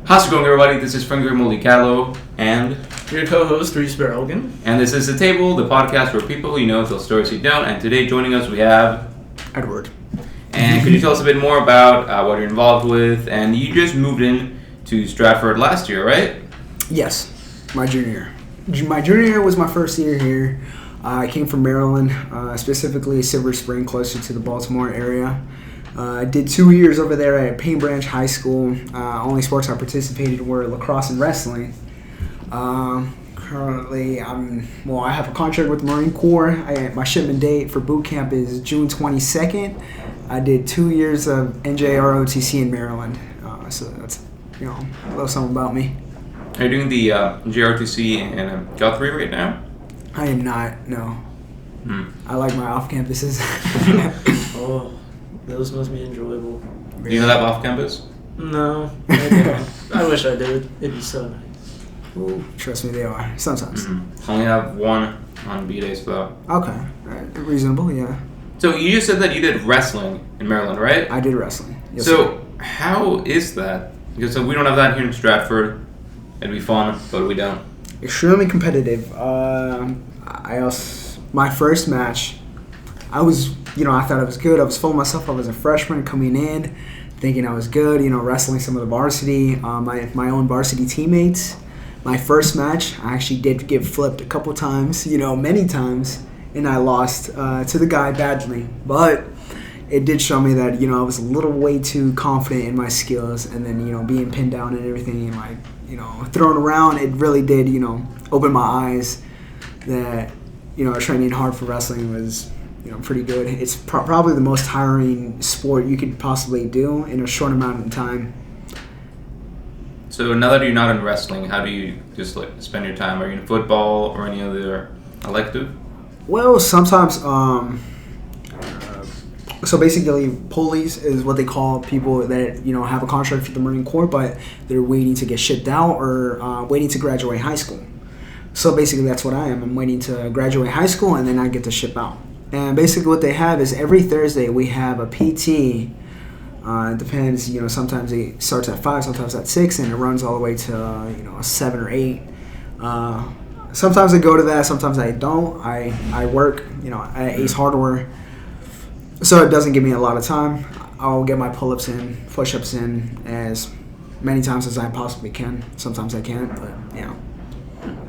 How's it going, everybody? This is Frank Molicalo and your co-host, Reese Berelgan. And this is The Table, the podcast where people who you know tell stories you don't. And today joining us we have Edward. And could you tell us a bit more about what you're involved with? And you just moved in to Stratford last year, right? Yes, my junior year. My junior year was my first year here. I came from Maryland, specifically Silver Spring, closer to the Baltimore area. I did 2 years over there at Paint Branch High School. Only sports I participated were lacrosse and wrestling. Currently, I have a contract with the Marine Corps. My shipment date for boot camp is June 22nd. I did 2 years of NJROTC in Maryland. So that's, a little something about me. Are you doing the JROTC in Guthrie right now? I am not, no. I like my off-campuses. Oh, those must be enjoyable. Do you know that off-campus? No, I don't. I wish I did. It'd be so nice. Ooh, trust me, they are. Sometimes. Only have one on B-days, though. Okay. Reasonable, yeah. So you just said that you did wrestling in Maryland, right? I did wrestling. Yes, so how is that? Because we don't have that here in Stratford. It'd be fun, but we don't. Extremely competitive. My first match, I thought I was good. I was full of myself. I was a freshman coming in, thinking I was good, wrestling some of the varsity, my own varsity teammates. My first match, I actually did get flipped a couple times, many times, and I lost to the guy badly. But it did show me that, I was a little way too confident in my skills, and then, being pinned down and everything, and thrown around, it really did, open my eyes that, training hard for wrestling was, pretty good. It's probably the most tiring sport you could possibly do in a short amount of time. So now that you're not in wrestling, how do you just spend your time? Are you in football or any other elective? Well, sometimes, so basically police is what they call people that, have a contract for the Marine Corps, but they're waiting to get shipped out or waiting to graduate high school. So basically that's what I am. I'm waiting to graduate high school and then I get to ship out. And basically what they have is every Thursday we have a PT. It depends, sometimes it starts at 5, sometimes at 6, and it runs all the way to, 7 or 8. Sometimes I go to that, sometimes I don't. I work, at Ace Hardware, so it doesn't give me a lot of time. I'll get my pull-ups in, push-ups in as many times as I possibly can. Sometimes I can't, but,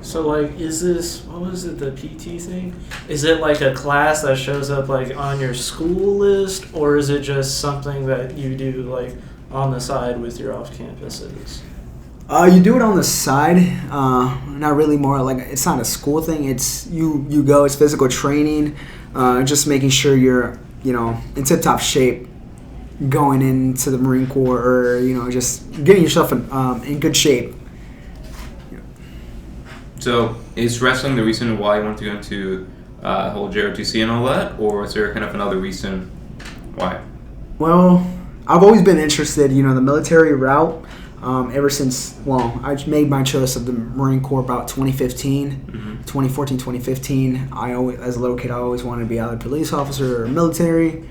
So, is this, what was it, the PT thing? Is it like a class that shows up, on your school list, or is it just something that you do, on the side with your off-campuses? You do it on the side, not really more, it's not a school thing. It's, you go, it's physical training, just making sure you're, in tip-top shape going into the Marine Corps, or, just getting yourself in good shape. So, is wrestling the reason why you want to go into whole JRTC and all that, or is there kind of another reason why? Well, I've always been interested, the military route, ever since, I made my choice of the Marine Corps about 2015, 2014, 2015. As a little kid, I always wanted to be either a police officer or military.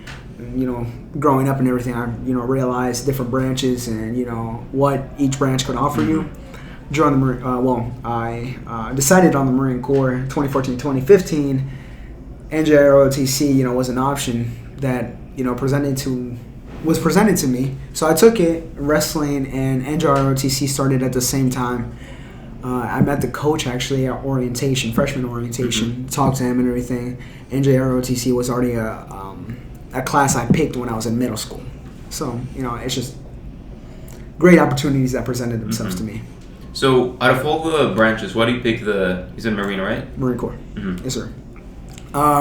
Growing up and everything, I, realized different branches and, what each branch could offer you. Joined the Marine. I decided on the Marine Corps 2014-2015. NJROTC, was an option that was presented to me. So I took it. Wrestling and NJROTC started at the same time. I met the coach actually at orientation, freshman orientation. Talked to him and everything. NJROTC was already a class I picked when I was in middle school. So it's just great opportunities that presented themselves to me. So, out of all the branches, why do you pick you said Marine, right? Marine Corps. Yes, sir.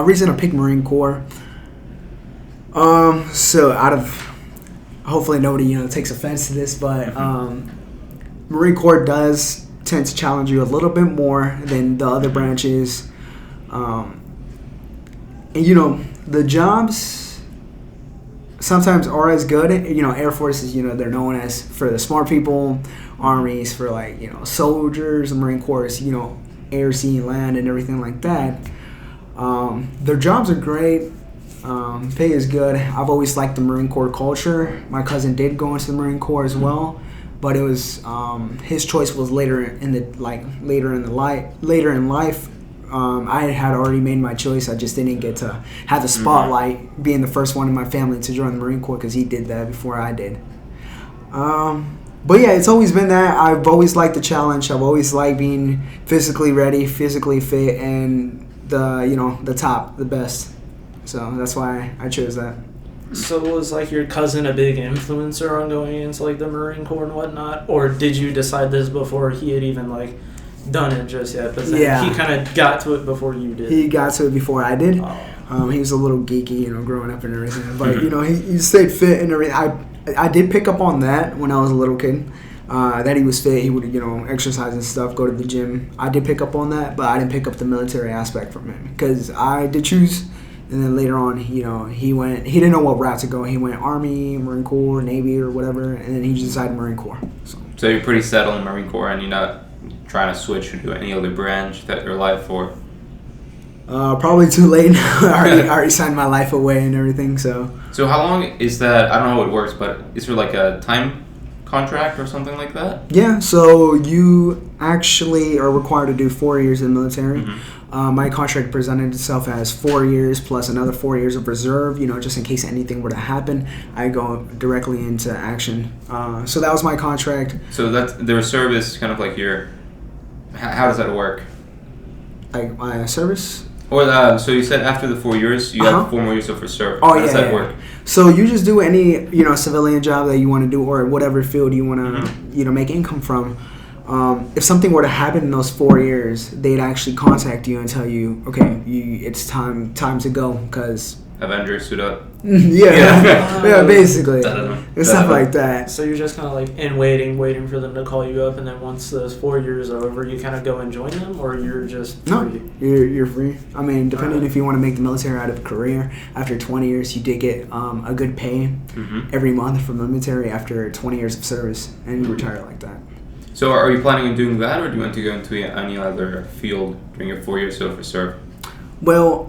Reason I picked Marine Corps, so hopefully nobody, takes offense to this, but Marine Corps does tend to challenge you a little bit more than the other branches. And, the jobs sometimes are as good. Air Force is, they're known as for the smart people. Armies for soldiers. Marine Corps is, air, sea, and land, and everything like that. Their jobs are great. Pay is good. I've always liked the Marine Corps culture. My cousin did go into the Marine Corps as well. but it was his choice was later in life. I had already made my choice. I just didn't get to have the spotlight, being the first one in my family to join the Marine Corps because he did that before I did. But yeah, it's always been that. I've always liked the challenge. I've always liked being physically ready, physically fit, and the best. So that's why I chose that. So was like your cousin a big influencer on going into like the Marine Corps and whatnot, or did you decide this before he had even like done it just yet? But then he kind of got to it before you did. He got to it before I did. He was a little geeky, growing up and everything. But he stayed fit and everything. I did pick up on that when I was a little kid. That he was fit, he would exercise and stuff, go to the gym. I did pick up on that, but I didn't pick up the military aspect from him because I did choose. And then later on, he didn't know what route to go. He went Army, Marine Corps, Navy, or whatever, and then he just decided Marine Corps. So you're pretty settled in Marine Corps, and you're not trying to switch into any other branch that your life for? Probably too late. I already signed my life away and everything. So how long is that? I don't know how it works, but is there like a time contract or something like that? Yeah. So you actually are required to do 4 years in the military. My contract presented itself as 4 years plus another 4 years of reserve, just in case anything were to happen, I go directly into action. So that was my contract. So that's the reserve is kind of like your, how does that work? Like my service? Or so you said after the 4 years, you have 4 more years of reserve. Oh, how does that work? So you just do any, civilian job that you want to do or whatever field you want to, make income from. If something were to happen in those 4 years, they'd actually contact you and tell you, okay, it's time to go because Avengers suit up. yeah, basically, it's stuff like that. So you're just kind of like waiting for them to call you up, and then once those 4 years are over, you kind of go and join them, or you're just free? No, you're free. I mean, depending if you want to make the military out of a career, after 20 years, you did get a good pay every month from the military after 20 years of service, and you retire like that. So are you planning on doing that, or do you want to go into any other field during your 4 years of reserve? Well,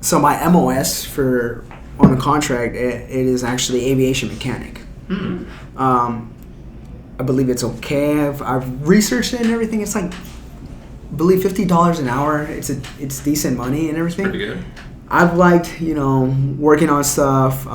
so my MOS on the contract, it is actually aviation mechanic. I believe it's okay. I've researched it and everything. It's like, I believe $50 an hour. It's decent money and everything. Pretty good. I've liked, working on stuff.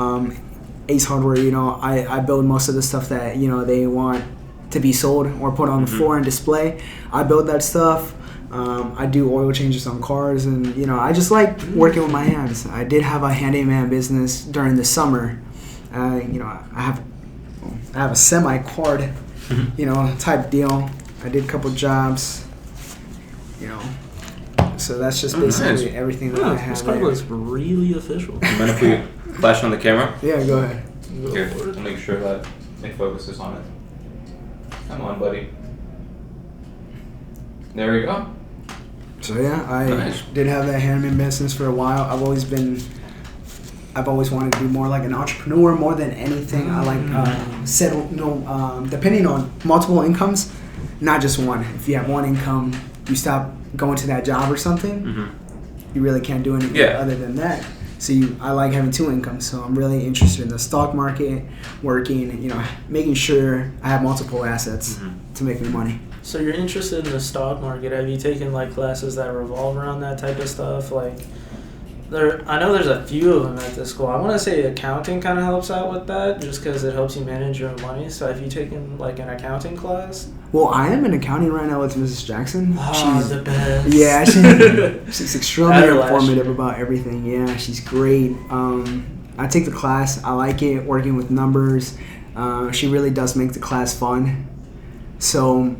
Ace Hardware, I build most of the stuff that, they want to be sold or put on the floor and display. I build that stuff. I do oil changes on cars, and I just like working with my hands. I did have a handyman business during the summer. I have a semi-card, type deal. I did a couple jobs, so that's just basically everything that I have. This card looks really official. Mind if we flash on the camera? Yeah, go ahead. Here, I'll make sure that it focuses on it. Come on, buddy. There we go. So yeah, I did have that handyman business for a while. I've always wanted to be more like an entrepreneur more than anything. I like depending on multiple incomes, not just one. If you have one income, you stop going to that job or something. You really can't do anything other than that. So I like having two incomes. So I'm really interested in the stock market, working, making sure I have multiple assets to make me money. So you're interested in the stock market. Have you taken like classes that revolve around that type of stuff? Like, I know there's a few of them at this school. I want to say accounting kind of helps out with that, just because it helps you manage your own money. So have you taken like an accounting class? Well, I am in accounting right now with Mrs. Jackson. She's the best. Yeah, she's extremely informative about everything. Yeah, she's great. I take the class. I like it, working with numbers. She really does make the class fun. So,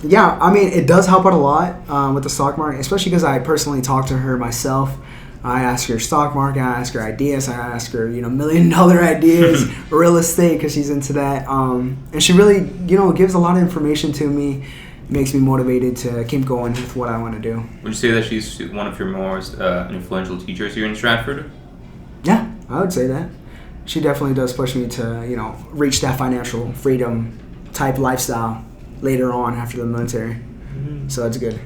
yeah, I mean, it does help out a lot with the stock market, especially because I personally talk to her myself. I ask her stock market, I ask her ideas, I ask her, $1 million ideas, real estate, because she's into that. And she really, gives a lot of information to me, makes me motivated to keep going with what I want to do. Would you say that she's one of your most influential teachers here in Stratford? Yeah, I would say that. She definitely does push me to, reach that financial freedom type lifestyle later on after the military. So that's good.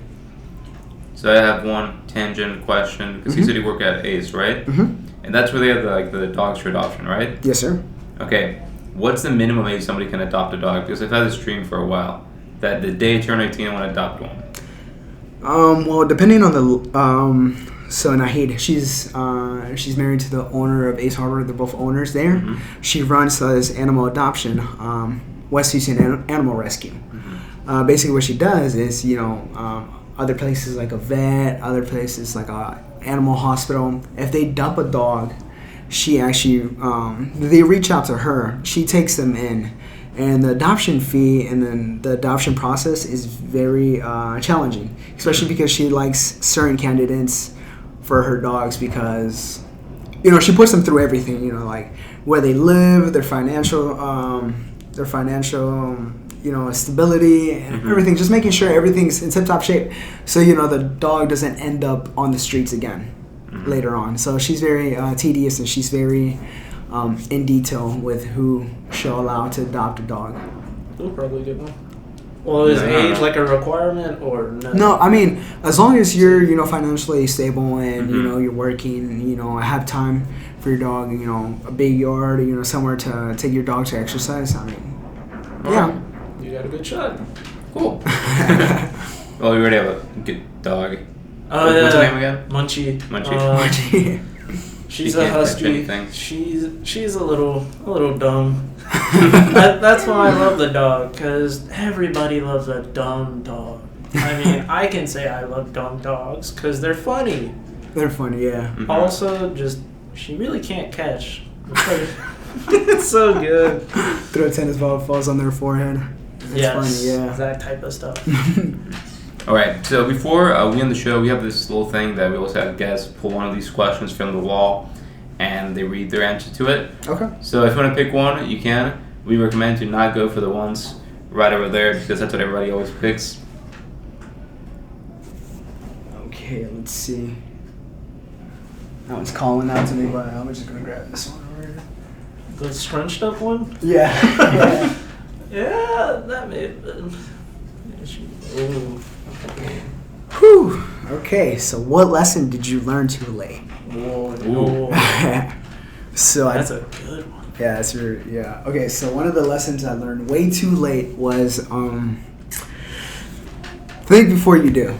So I have one tangent question, because you said you work at Ace, right? And that's where they have the dogs for adoption, right? Yes, sir. Okay. what's the minimum age somebody can adopt a dog? Because I've had this dream for a while that the day I turn 18, I want to adopt one. Well, depending on the so Nahid, she's married to the owner of Ace Hardware. They're both owners there. Mm-hmm. She runs this animal adoption, West Houston Animal Rescue. Mm-hmm. Basically, what she does is, other places like a vet, other places like a animal hospital. If they dump a dog, she actually they reach out to her. She takes them in. And the adoption fee and then the adoption process is very challenging, especially because she likes certain candidates for her dogs because, she puts them through everything, like where they live, their financial, stability and everything, just making sure everything's in tip-top shape so, the dog doesn't end up on the streets again later on. So she's very tedious and she's very... in detail with who she'll allow to adopt a dog. They'll probably get one. Well, is age like a requirement or no? No, I mean, as long as you're, financially stable and, you're working, have time for your dog, a big yard, somewhere to take your dog to exercise, I mean, yeah. You got a good shot. Cool. Well, we already have a good dog. What's her name again? Munchie. Munchie. She's a husky. She's a little dumb. That's why I love the dog, because everybody loves a dumb dog. I mean, I can say I love dumb dogs because they're funny. They're funny, yeah. Mm-hmm. Also, she really can't catch. It's so good. Throw a tennis ball, falls on their forehead. It's funny, yeah. That type of stuff. All right, so before we end the show, we have this little thing that we always have guests pull one of these questions from the wall, and they read their answer to it. Okay. So if you want to pick one, you can. We recommend to not go for the ones right over there because that's what everybody always picks. Okay, let's see. That one's calling out to me, but I'm just going to grab this one over here. The scrunched up one? Yeah. Yeah, that made... Ooh. Whew. Okay, so what lesson did you learn too late? Whoa. So that's a good one. Yeah, Okay, so one of the lessons I learned way too late was think before you do.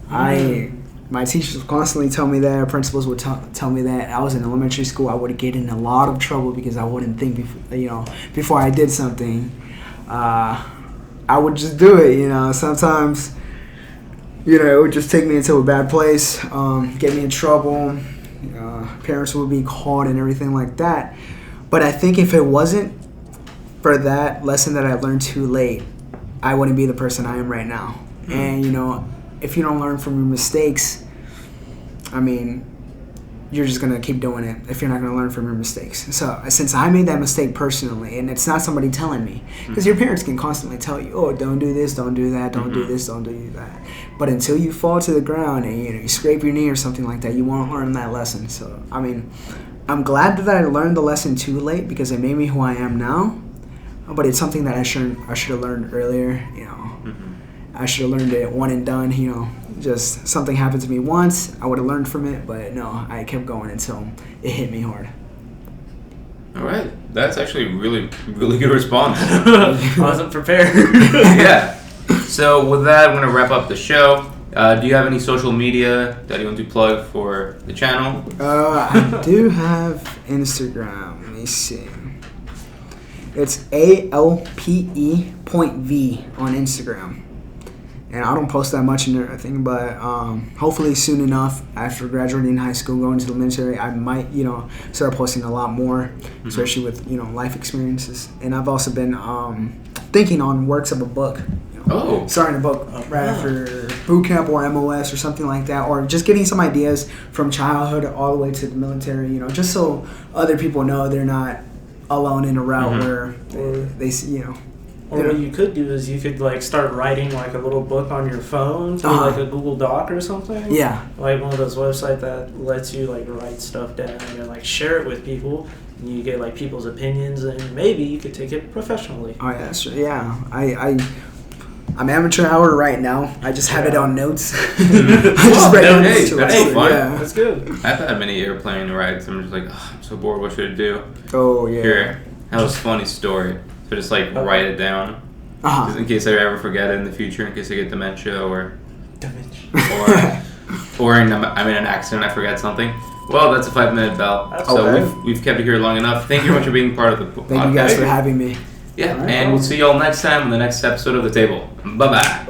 My teachers would constantly tell me that. Principals would tell me that. I was in elementary school. I would get in a lot of trouble because I wouldn't think before I did something. I would just do it. Sometimes. It would just take me into a bad place, get me in trouble. Parents would be called and everything like that. But I think if it wasn't for that lesson that I learned too late, I wouldn't be the person I am right now. And, if you don't learn from your mistakes, I mean, you're just going to keep doing it if you're not going to learn from your mistakes. So since I made that mistake personally, and it's not somebody telling me, because your parents can constantly tell you, oh, don't do this, don't do that, don't do this, don't do that. But until you fall to the ground and you scrape your knee or something like that, you won't learn that lesson. So, I mean, I'm glad that I learned the lesson too late because it made me who I am now. But it's something that I should have learned earlier, I should have learned it one and done, just something happened to me once, I would have learned from it, but no, I kept going until it hit me hard. All right. That's actually a really, really good response. I wasn't prepared. Yeah. So with that, I'm going to wrap up the show. Do you have any social media that you want to plug for the channel? I do have Instagram. Let me see. It's ALPE.V on Instagram. And I don't post that much in there, I think, but hopefully soon enough, after graduating high school, going to the military, I might, start posting a lot more, especially with, life experiences. And I've also been thinking on works of a book. Starting a book right after boot camp or MOS or something like that, or just getting some ideas from childhood all the way to the military, just so other people know they're not alone in a route where they see, Or what you could do is you could start writing a little book on your phone through a Google Doc or something. Yeah. Like one of those websites that lets you write stuff down and share it with people. And you get people's opinions and maybe you could take it professionally. Oh yeah, that's true. Yeah. I'm amateur hour right now. I just have it on notes. I just write notes to it. That's fun. Yeah. That's good. I've had many airplane rides. I'm just I'm so bored. What should I do? Oh yeah. Here, That was a funny story. So just like write it down, just in case I ever forget it in the future, in case I get dementia or in an accident I forget something. Well, that's a 5-minute bell. We've kept it here long enough. Thank you very much for being part of the podcast. Thank you guys for having me. Yeah, and we'll see you all next time on the next episode of The Table. Bye-bye.